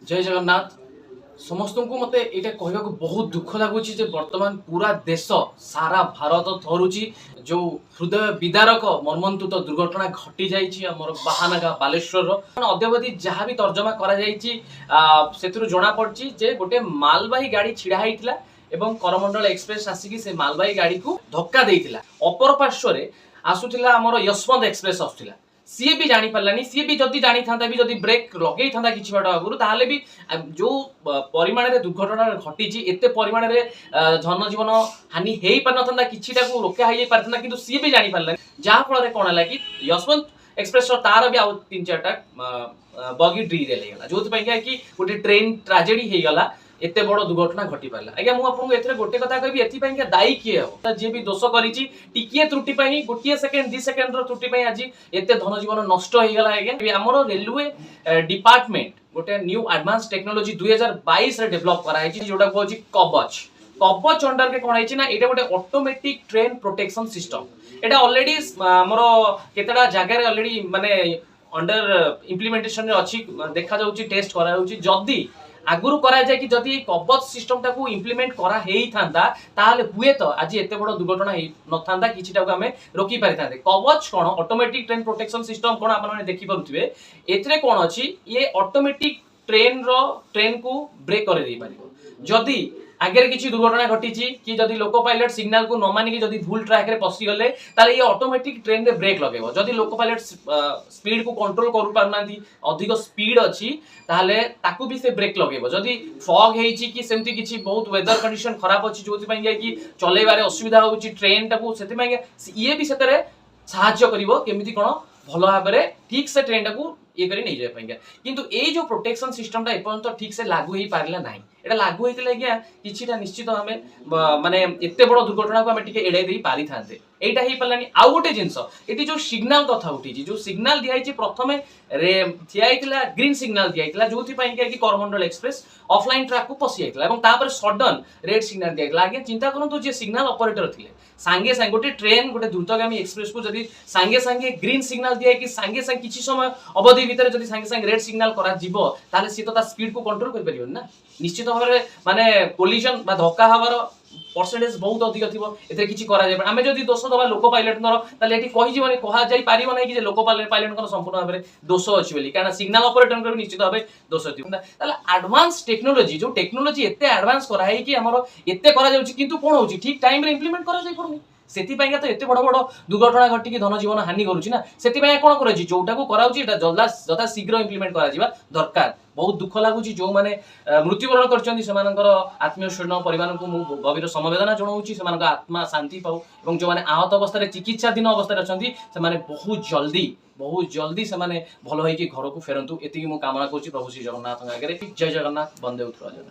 जय जगन्नाथ समस्त को मते ये कहवा बहुत दुख लगुच बर्तमान पूरा देश सारा भारत थरुची जो हृदय विदारक मर्मन्तुत दुर्घटना घटी जामर बाहानगा बालेश्वर अद्यावधि जहाँ भी तर्जमा कर जना पड़ी जे गोटे मालवाही गाड़ी छिड़ा होता एवं करमंडल एक्सप्रेस आसिकी से मालवाही गाड़ी को धक्का देइथिला। अपर पार्श्व आसुथिला आमर यशवंत एक्सप्रेस आसुथिला सी भी जानी पारानी सी भी जदि जानी था भी जदि ब्रेक लगे था कि बाट आगु ताहले भी जो परिमाण में दुर्घटना घटी एते परिमाण में धन जीवन हानि हो पार ना किटा को रोका हो पारता कि सी भी जानी पारानी जहाँफल कौन है कि यशवंत एक्सप्रेस तार भी आउ 3-4टा बगी ड्री रेलगला जो कि गोटे ट्रेन ट्राजेडी होगला एते बड़ दुर्घटना घटी पारा। आज्ञा मुझे गोटे कथा कहि एथि दायी किए हो जी भी दोष करिछि टिकिए त्रुटि गोटे सेकेंड 2 सेकेंड त्रुटि आज एते धन जीवन नष्ट होगला। आज्ञा आमर रेलवे डिपार्टमेंट गोटे न्यू एडवांस टेक्नोलोजी 2022 रे डेवलप कराई जोटा कहछि कवच। कवच अंडर के कोन ना एटा गोटे ऑटोमेटिक ट्रेन प्रोटेक्शन सिस्टम एटा ऑलरेडी हमर केतडा जगह रे ऑलरेडी माने अंडर इम्प्लीमेंटेशन रे अछि देखा जाउछि टेस्ट करा जाउछि जदी आगुरु करा जाए कि जदि कवच सिस्टम टाकू इम्प्लीमेंट करा हेई थांदा ताहले हुए तो आज एते बड़ दुर्घटना हे न थांदा किछिटाको हमें रोकी पारि थांदे। कवच कोन ऑटोमेटिक ट्रेन प्रोटेक्शन सिस्टम कोन आपन माने देखि परुथिबे एतरे कोन अछि ये ऑटोमेटिक ट्रेन को ब्रेक कर दे पारिबो जदि आगे किसी दुर्घटना घटी कि जदि लोको पायलट सिग्नल को न मानिक जदि भूल ट्रैक रे पसी गले ताले ये ऑटोमेटिक ट्रेन रे ब्रेक लगेबो। जदि लोको पायलट स्पीड को कंट्रोल करू पारनांती अधिक स्पीड अछि ताले ताकू भी से ब्रेक लगेबो। जदि फॉग हेइची कि सेमती किछि बहुत वेदर कंडीशन खराब अछि जोति पई कि चलेबारे असुविधा होउची ट्रेन टाकू सेति पई ये भी सेतरे सहाय्य करिवो केमिति कोन भलो भाबरे ठीक से ट्रेन टाकू ये करी नहीं जाय पाएंगे किंतु ए जो प्रोटेक्शन सिस्टम टा एपर्यंत ठीक से लागू ही पारला नाही। एटा लागू होइतले आज्ञा किछिटा निश्चित हमें माने एते बड़ दुर्घटना को हमें टिके एडे देई पारि थांते एटा ही पालानी। आउ गोटे जिंस एटी जो सिग्नल कथा उठी जो सिग्नल दिया हिची प्रथमे रे थिया हितला ग्रीन सिग्नल दिया हितला जोथि पई कि करमंडल एक्सप्रेस ऑफलाइन ट्रैक को पसी हितला एवं तापर सडन रेड सिग्नल दिया हितला। आज्ञा चिंता करंतु जे सिग्नल ऑपरेटर थिले सांगे सांगे गोटे ट्रेन गोटे द्रुतगामी एक्सप्रेस को जदि सांगे सांगे ग्रीन सिग्नल दिया कि सांगे सांगे किछि समय अवधि भीतर जदि सांगे सांगे रेड सिग्नल करा जिवो ताले सी तो ता स्पीड को कंट्रोल कर परियो ना निश्चित भाव में माने कोलिजन बा धक्का हवार परसेंटेज बहुत अधिक थिबो एते किछि करा जाय आमे जदि दोष दबा लोको पायलट नरो ताले एठी कहि जीवनी कहा जाय पारिबो नै कि जे लोको पायलट कर संपूर्ण भाव में दोष अछि बोली कारण सिग्नल ऑपरेटर कर निश्चित भाव दोष थिबो ताले एडवांस टेक्नोलॉजी जो टेक्नोलॉजी एते एडवांस करा है कि हमरो एते करा जाउची किंतु कोन होउची ठीक टाइम रे इंप्लीमेंट करा जाय पड़नी सेति तो एते बड़ बड़ दुर्घटना घटी कि धन जीवन हानि करूची ना सेति कोन कराउची जोटा को कराउची एटा जल्दा शीघ्र इंप्लीमेंट करा जिबा दरकार। बहुत दुख लगुच जो मैंने मृत्युवरण कर आत्मीय स्वर्ण परिवार को गभीर समवेदना जनाऊँगी से आत्मा शांति पाऊ और जो मैंने आहत अवस्था चिकित्साधीन अवस्था अच्छा बहुत जल्दी से भल हो घर को फेरतु ये कामना कर प्रभु श्री जगन्नाथ आगे जय जगन्नाथ वंदे उत्कल।